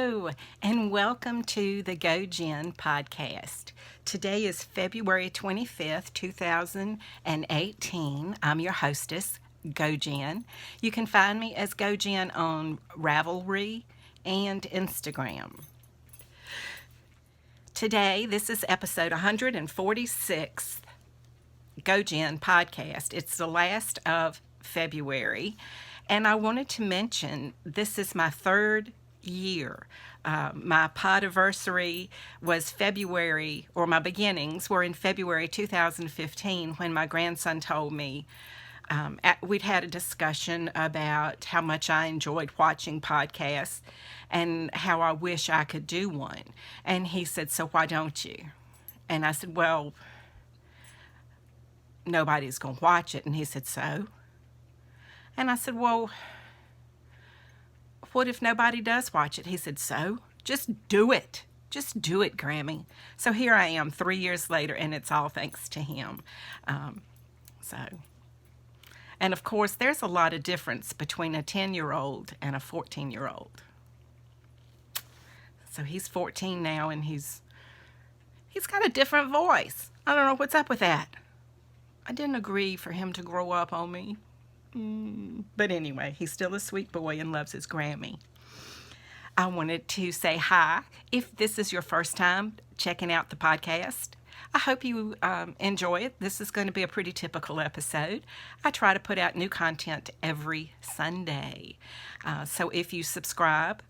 Hello, and welcome to the Gojenn podcast. Today is February 25th, 2018. I'm your hostess, Gojenn. You can find me as Gojenn on Ravelry and Instagram. Today, this is episode 146, Gojenn podcast. It's the last of February, and I wanted to mention this is my third year. My podiversary was February, or my beginnings were in February 2015 when my grandson told me we'd had a discussion about how much I enjoyed watching podcasts and how I wish I could do one. And he said, "So why don't you?" And I said, "Well, nobody's going to watch it." And he said, "So?" And I said, "Well, what if nobody does watch it?" He said, "So? Just do it. Just do it, Grammy." So here I am 3 years later, and it's all thanks to him. And of course, there's a lot of difference between a 10-year-old and a 14-year-old. So he's 14 now, and he's got a different voice. I don't know what's up with that. I didn't agree for him to grow up on me. But anyway, he's still a sweet boy and loves his Grammy. I wanted to say hi. If this is your first time checking out the podcast, I hope you enjoy it. This is going to be a pretty typical episode. I try to put out new content every Sunday. So if you subscribe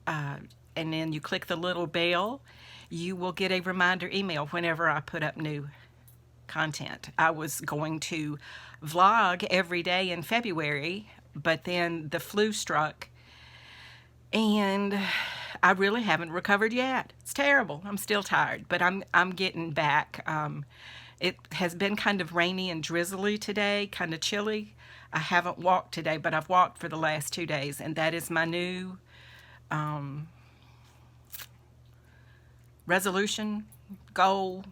and then you click the little bell, you will get a reminder email whenever I put up new content. I was going to vlog every day in February, but then the flu struck and I really haven't recovered yet. It's terrible. I'm still tired, but I'm getting back. It has been kind of rainy and drizzly today, kind of chilly. I haven't walked today, but I've walked for the last 2 days, and that is my new resolution, goal.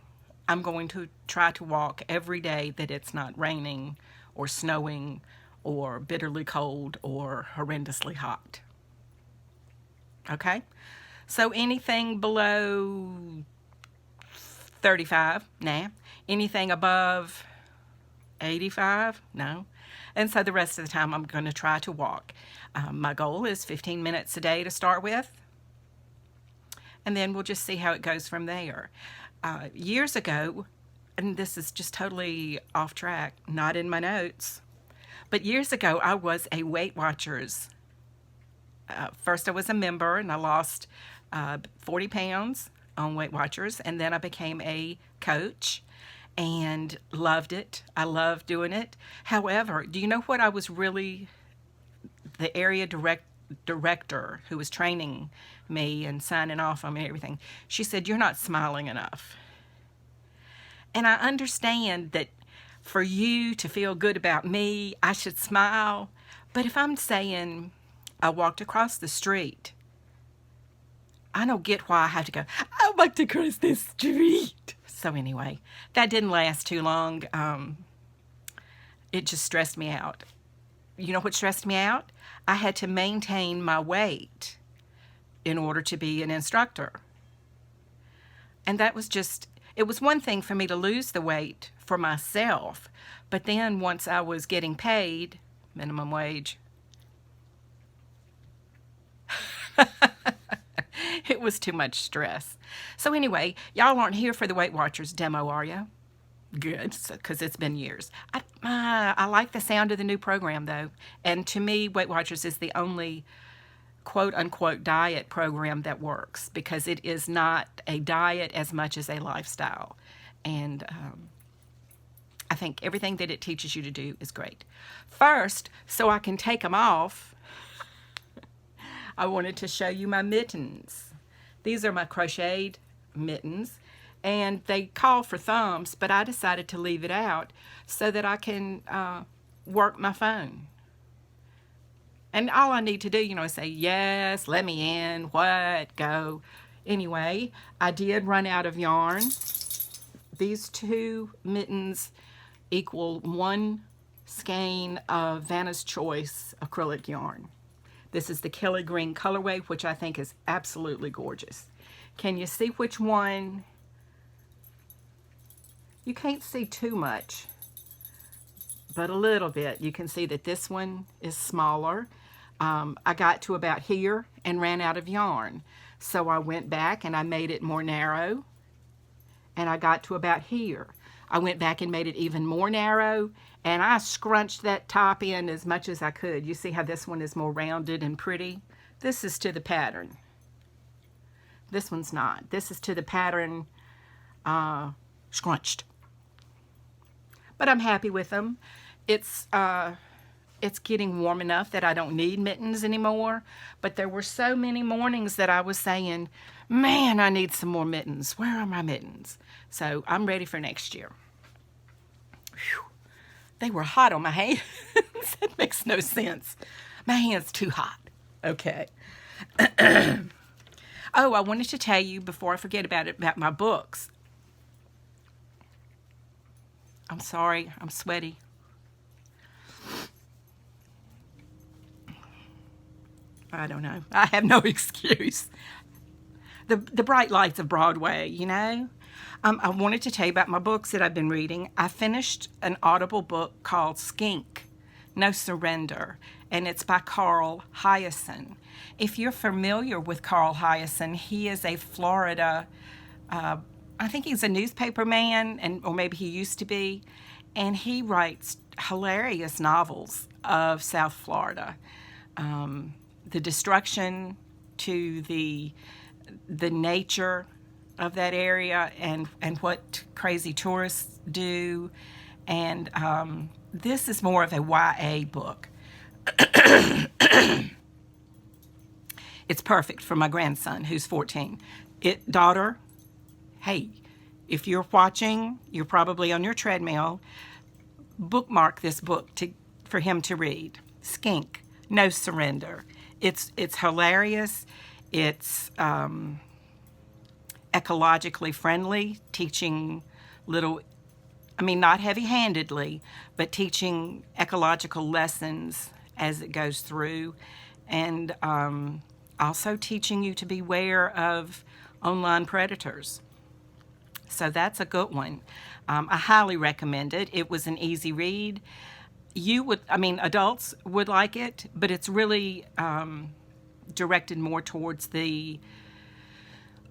I'm going to try to walk every day that it's not raining or snowing or bitterly cold or horrendously hot. Okay? So anything below 35, nah. Anything above 85, no. And so the rest of the time I'm going to try to walk. My goal is 15 minutes a day to start with. And then we'll just see how it goes from there. Years ago, and this is just totally off track, not in my notes, but years ago I was a Weight Watchers. First I was a member and I lost 40 pounds on Weight Watchers, and then I became a coach and loved it. I loved doing it. However, do you know what I was really, the area director who was training me and signing off on me and everything, she said, "You're not smiling enough." And I understand that for you to feel good about me, I should smile. But if I'm saying I walked across the street, I don't get why I have to go, "I walked across this street." So anyway, that didn't last too long. It just stressed me out. You know what stressed me out? I had to maintain my weight in order to be an instructor. And that was just, it was one thing for me to lose the weight for myself, but then once I was getting paid minimum wage, it was too much stress. So anyway, y'all aren't here for the Weight Watchers demo, are you? Good, because it's been years. I like the sound of the new program, though. And to me, Weight Watchers is the only quote-unquote diet program that works, because it is not a diet as much as a lifestyle. And I think everything that it teaches you to do is great. First, so I can take them off, I wanted to show you my mittens. These are my crocheted mittens, and they call for thumbs, but I decided to leave it out so that I can work my phone. And all I need to do, is say, "Yes, let me in, what, go." Anyway, I did run out of yarn. These 2 mittens equal 1 skein of Vanna's Choice acrylic yarn. This is the Kelly Green colorway, which I think is absolutely gorgeous. Can you see which one? You can't see too much, but a little bit. You can see that this one is smaller. I got to about here and ran out of yarn. So I went back and I made it more narrow, and I got to about here. I went back and made it even more narrow, and I scrunched that top in as much as I could. You see how this one is more rounded and pretty? This is to the pattern. This one's not. This is to the pattern scrunched. But I'm happy with them. It's getting warm enough that I don't need mittens anymore. But there were so many mornings that I was saying, man, I need some more mittens. Where are my mittens? So I'm ready for next year. Whew. They were hot on my hands. That makes no sense. My hand's too hot. Okay. Oh, I wanted to tell you before I forget about my books. I'm sorry, I'm sweaty. I don't know. I have no excuse. The bright lights of Broadway, you know. I wanted to tell you about my books that I've been reading. I finished an Audible book called Skink, No Surrender, and it's by Carl Hyacin. If you're familiar with Carl Hyacin, he is a Florida, I think he's a newspaper man, or maybe he used to be, and he writes hilarious novels of South Florida. The destruction to the nature of that area and what crazy tourists do. And this is more of a YA book. It's perfect for my grandson, who's 14. Daughter, hey, if you're watching, you're probably on your treadmill, bookmark this book for him to read. Skink, No Surrender. It's hilarious. It's ecologically friendly, teaching not heavy-handedly, but teaching ecological lessons as it goes through, and also teaching you to beware of online predators. So that's a good one. I highly recommend it. It was an easy read. Adults would like it, but it's really directed more towards the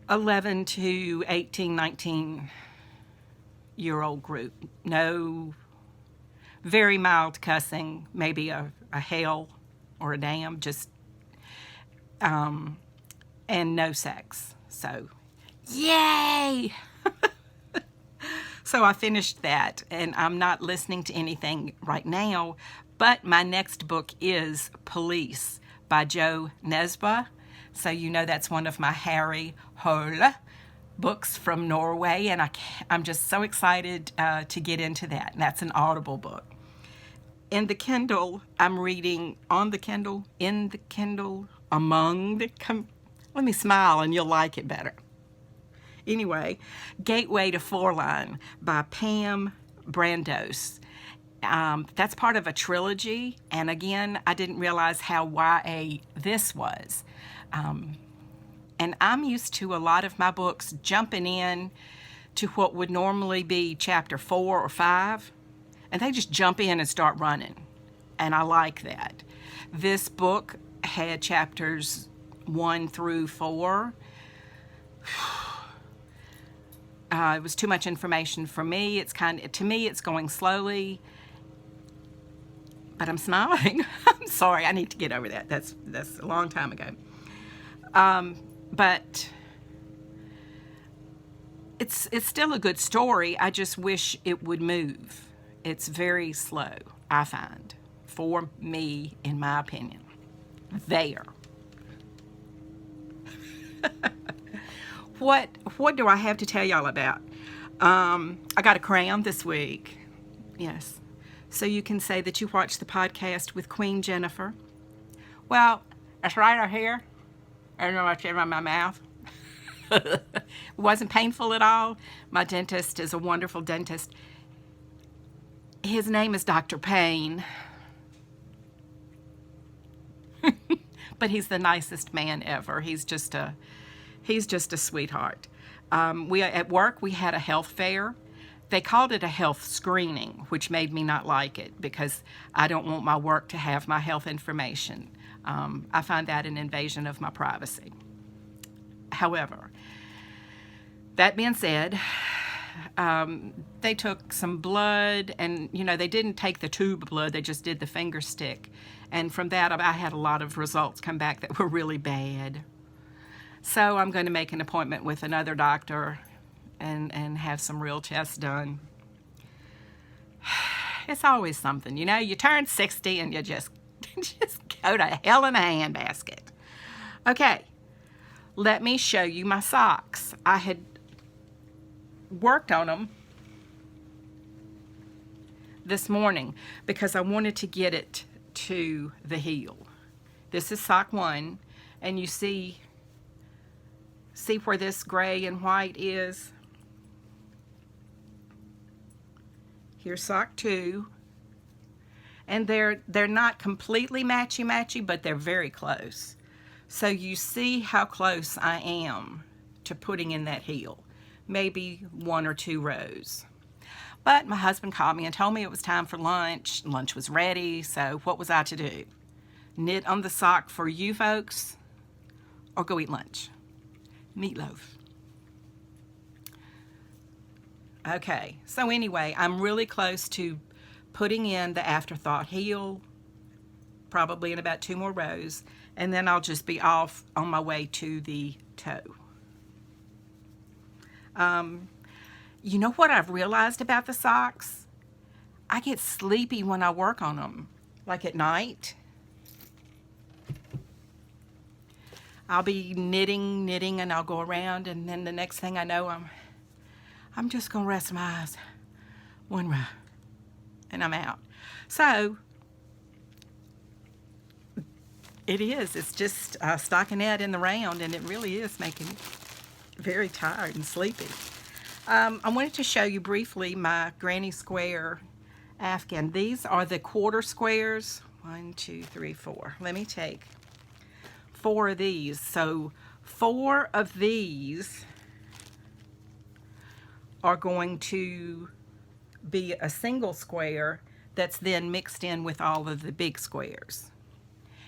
11 to 18, 19-year-old group. No very mild cussing, maybe a hell or a damn, just, and no sex. So, yay! So I finished that, and I'm not listening to anything right now, but my next book is Police by Jo Nesbø. So you know that's one of my Harry Hole books from Norway, and I'm just so excited to get into that. And that's an Audible book. In the Kindle, I'm reading on the Kindle, in the Kindle, among the... Let me smile and you'll like it better. Anyway, Gateway to Foreline by Pam Brandos. That's part of a trilogy, and again, I didn't realize how YA this was. And I'm used to a lot of my books jumping in to what would normally be chapter 4 or 5, and they just jump in and start running, and I like that. This book had chapters 1 through 4. It was too much information for me. To me, it's going slowly, but I'm smiling. I'm sorry, I need to get over that. That's a long time ago. But it's still a good story. I just wish it would move. It's very slow, I find, for me, in my opinion. There. What do I have to tell y'all about? I got a crown this week. Yes. So you can say that you watched the podcast with Queen Jennifer. Well, it's right here. I don't know what's in my mouth. It wasn't painful at all. My dentist is a wonderful dentist. His name is Dr. Payne. But he's the nicest man ever. He's just a sweetheart. At work, we had a health fair. They called it a health screening, which made me not like it because I don't want my work to have my health information. I find that an invasion of my privacy. However, that being said, they took some blood, and they didn't take the tube of blood, they just did the finger stick. And from that, I had a lot of results come back that were really bad. So I'm going to make an appointment with another doctor and have some real tests done. It's always something, you turn 60 and you just go to hell in a handbasket. Okay, let me show you my socks. I had worked on them this morning because I wanted to get it to the heel. This is sock 1, and you see where this gray and white is? Here's sock 2, and they're not completely matchy-matchy, but they're very close. So you see how close I am to putting in that heel. Maybe 1 or 2 rows. But my husband called me and told me it was time for lunch. Lunch was ready, so what was I to do? Knit on the sock for you folks, or go eat lunch? Meatloaf. Okay, so anyway, I'm really close to putting in the afterthought heel, probably in about 2 more rows, and then I'll just be off on my way to the toe. You know what I've realized about the socks? I get sleepy when I work on them, like at night. I'll be knitting, and I'll go around, and then the next thing I know, I'm just gonna rest my eyes 1 row, and I'm out. So it's just a stockinette in the round, and it really is making me very tired and sleepy. I wanted to show you briefly my granny square afghan. These are the quarter squares. 1, 2, 3, 4. Let me take 4 of these. So 4 of these are going to be a single square that's then mixed in with all of the big squares.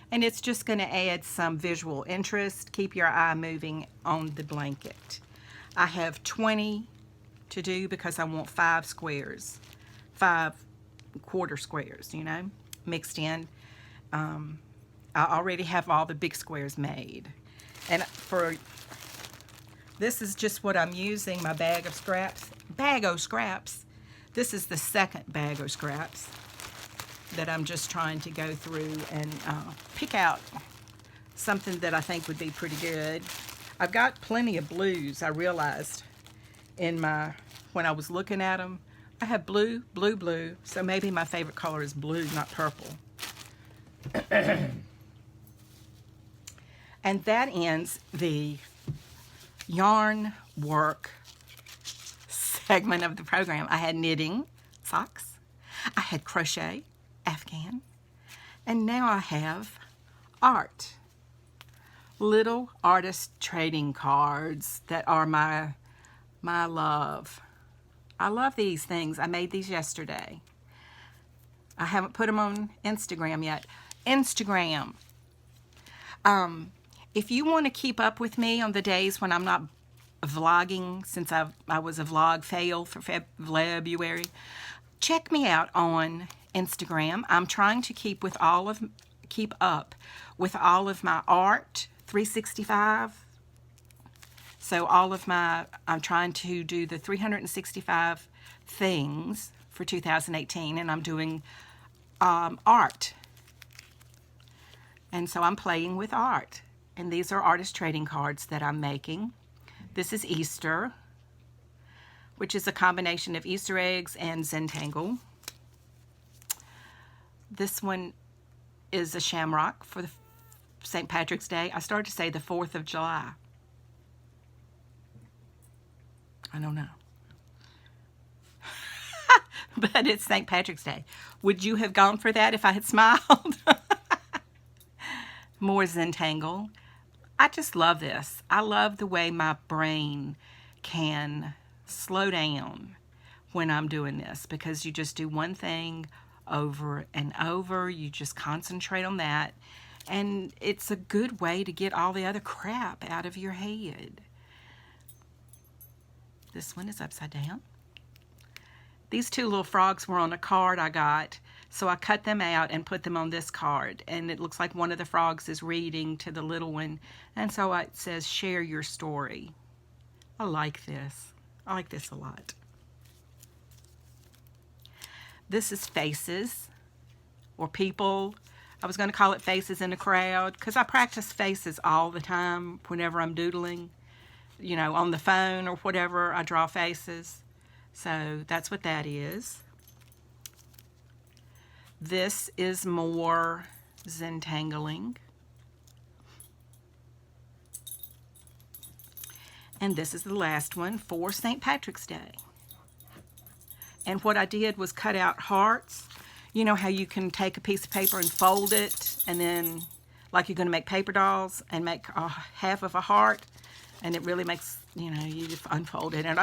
And it's just going to add some visual interest, keep your eye moving on the blanket. I have 20 to do because I want 5 squares, 5 quarter squares, mixed in. I already have all the big squares made. And this is just what I'm using, my bag of scraps. This is the second bag of scraps that I'm just trying to go through and pick out something that I think would be pretty good. I've got plenty of blues, I realized when I was looking at them. I have blue, so maybe my favorite color is blue, not purple. And that ends the yarn work segment of the program. I had knitting, socks, I had crochet, afghan, and now I have art. Little artist trading cards that are my love. I love these things. I made these yesterday. I haven't put them on Instagram yet. Instagram. If you want to keep up with me on the days when I'm not vlogging, since I was a vlog fail for February, check me out on Instagram. I'm trying to keep up with all of my art 365. So I'm trying to do the 365 things for 2018, and I'm doing art. And so I'm playing with art. And these are artist trading cards that I'm making. This is Easter, which is a combination of Easter eggs and Zentangle. This one is a shamrock for the St. Patrick's Day. I started to say the 4th of July. I don't know. But it's St. Patrick's Day. Would you have gone for that if I had smiled? more Zentangle. I just love this. I love the way my brain can slow down when I'm doing this, because you just do one thing over and over. You just concentrate on that, and it's a good way to get all the other crap out of your head. This one is upside down. These two little frogs were on a card I got, so I cut them out and put them on this card, and it looks like one of the frogs is reading to the little one, and so it says, share your story. I like this. I like this a lot. This is faces, or people. I was going to call it faces in a crowd, because I practice faces all the time whenever I'm doodling. You know, on the phone or whatever, I draw faces. So that's what that is. This is more Zentangling. And this is the last one for St. Patrick's Day. And what I did was cut out hearts. You know how you can take a piece of paper and fold it, and then, like you're going to make paper dolls, and make half of a heart, and it really makes, you know, you just unfold it, and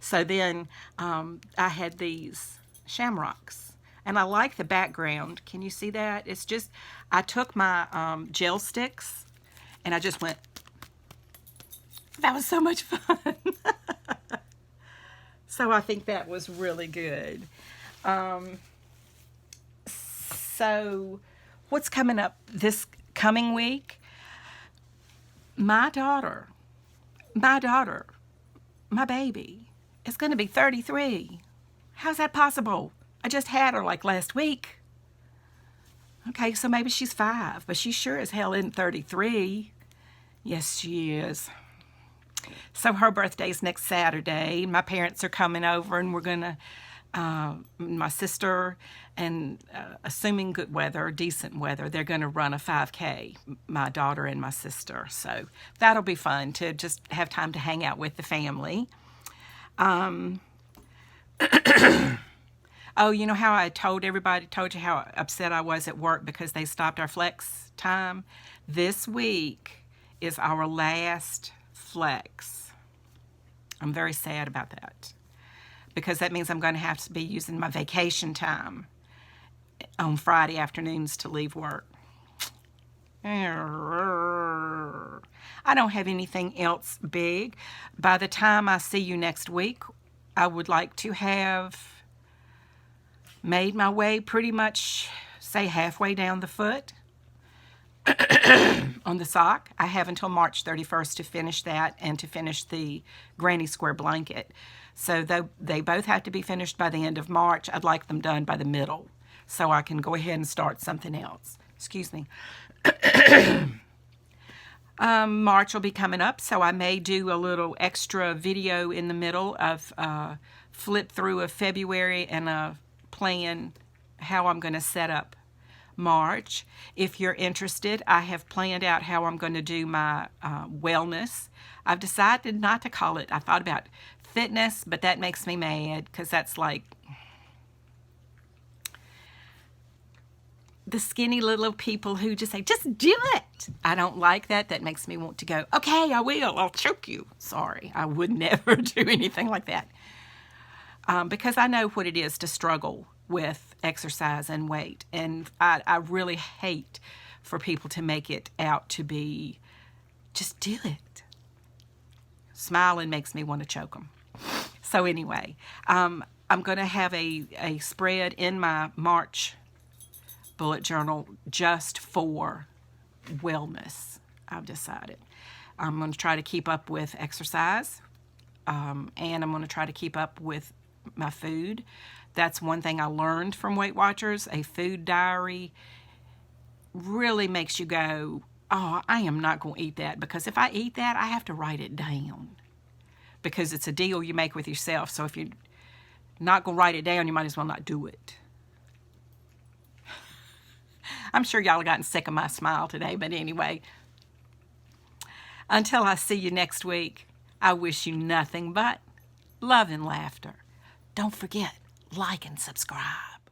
so then I had these shamrocks, and I like the background. Can you see that? It's just, I took my gel sticks, and I just went, that was so much fun. So I think that was really good. So what's coming up this coming week? My daughter, my baby, is going to be 33. How's that possible? I just had her like last week. Okay, so maybe she's 5, but she sure as hell isn't 33. Yes, she is. So her birthday's next Saturday. My parents are coming over, and we're gonna, my sister, and assuming good weather, decent weather, they're gonna run a 5K, my daughter and my sister. So that'll be fun to just have time to hang out with the family. Oh, you know how I told you how upset I was at work because they stopped our flex time? This week is our last flex. I'm very sad about that, because that means I'm going to have to be using my vacation time on Friday afternoons to leave work. I don't have anything else big. By the time I see you next week, I would like to have made my way pretty much, say, halfway down the foot on the sock. I have until March 31st to finish that, and to finish the granny square blanket. So they both have to be finished by the end of March. I'd like them done by the middle, so I can go ahead and start something else. Excuse me. March will be coming up, so I may do a little extra video in the middle of flip through of February and plan how I'm going to set up March. If you're interested, I have planned out how I'm going to do my wellness. I've decided not to call it, I thought about fitness, but that makes me mad, because that's like the skinny little people who just say, just do it. I don't like that. That makes me want to go, okay, I will. I'll choke you. Sorry, I would never do anything like that. Because I know what it is to struggle with exercise and weight. And I really hate for people to make it out to be, just do it. Smiling makes me want to choke them. So anyway, I'm going to have a spread in my March bullet journal just for wellness. I've decided. I'm going to try to keep up with exercise, and I'm going to try to keep up with my food. That's one thing I learned from Weight Watchers. A food diary really makes you go, oh, I am not going to eat that, because if I eat that, I have to write it down, because it's a deal you make with yourself. So if you're not going to write it down, you might as well not do it. I'm sure y'all have gotten sick of my smile today, but anyway, until I see you next week, I wish you nothing but love and laughter. Don't forget, like and subscribe.